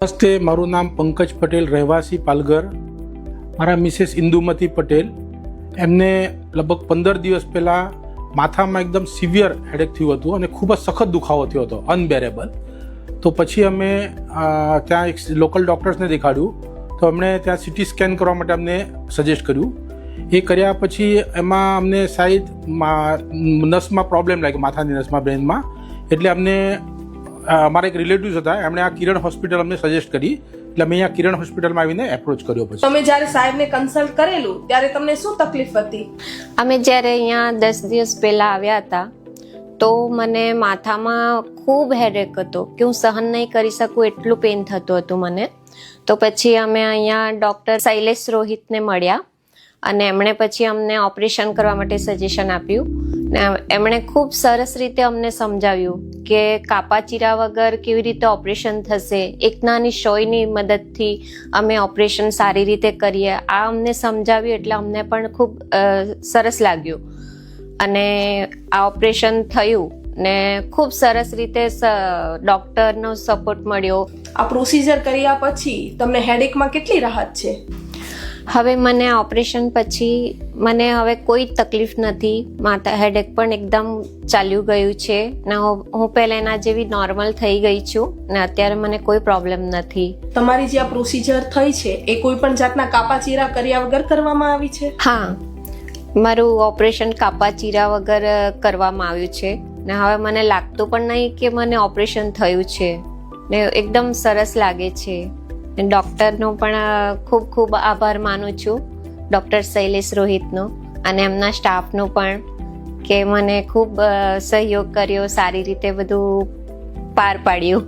નમસ્તે, મારું નામ પંકજ પટેલ, રહેવાસી પાલઘર. મારા મિસેસ ઇન્દુમતી પટેલ, એમને લગભગ 15 દિવસ પહેલાં માથામાં એકદમ સિવિયર હેડેક થયું હતું અને ખૂબ જ સખત દુખાવો થયો હતો, અનબેરેબલ. તો પછી અમે ત્યાં એક લોકલ ડૉક્ટર્સને દેખાડ્યું, તો એમણે ત્યાં સીટી સ્કેન કરવા માટે અમને સજેસ્ટ કર્યું. એ કર્યા પછી એમાં અમને શાયદ નસમાં પ્રોબ્લેમ લાગ્યો, માથાની નસમાં, બ્રેનમાં. એટલે અમને અમારા એક રિલેટિવ્સ હતા, એમણે આ કિરણ હોસ્પિટલ અમને સજેસ્ટ કરી, એટલે અમે અહીંયા કિરણ હોસ્પિટલમાં આવીને એપ્રોચ કર્યો. પછી તમે જ્યારે સાહેબને કન્સલ્ટ કરેલું ત્યારે તમને શું તકલીફ હતી? અમે જ્યારે અહીંયા 10 દિવસ પહેલા આવ્યા હતા તો મને માથામાં ખૂબ હેડેક હતો કે હું સહન નહીં કરી શકું એટલું પેઇન થતું હતું મને. તો પછી અમે અહીંયા ડૉક્ટર શૈલેષ રોહિતને મળ્યા અને એમણે પછી અમને ઓપરેશન કરવા માટે સજેશન આપ્યું ને એમણે ખૂબ સરસ રીતે અમને સમજાવ્યું કે કાપા ચીરા વગર કેવી રીતે ઓપરેશન થશે, એક નાની સોયની મદદથી અમે ઓપરેશન સારી રીતે કરીએ. આ અમને સમજાવ્યું એટલે અમને પણ ખૂબ સરસ લાગ્યું અને આ ઓપરેશન થયું ને ખૂબ સરસ રીતે ડૉક્ટરનો સપોર્ટ મળ્યો. આ પ્રોસિજર કર્યા પછી તમને હેડેકમાં કેટલી રાહત છે? હવે મને ઓપરેશન પછી મને હવે કોઈ તકલીફ નથી. માથા હેડેક પણ એકદમ ચાલ્યું ગયું છે ને હું પહેલાં એના જેવી નોર્મલ થઈ ગઈ છું ને અત્યારે મને કોઈ પ્રોબ્લેમ નથી. તમારી જે આ પ્રોસિજર થઈ છે એ કોઈ પણ જાતના કાપા ચીરા કર્યા વગર કરવામાં આવી છે? હા, મારું ઓપરેશન કાપા ચીરા વગર કરવામાં આવ્યું છે ને હવે મને લાગતું પણ નહીં કે મને ઓપરેશન થયું છે ને એકદમ સરસ લાગે છે. ડૉક્ટરનો પણ ખૂબ ખૂબ આભાર માનું છું, ડૉક્ટર શૈલેષ રોહિતનો અને એમના સ્ટાફનો પણ, કે મને ખૂબ સહયોગ કર્યો, સારી રીતે બધું પાર પાડ્યું.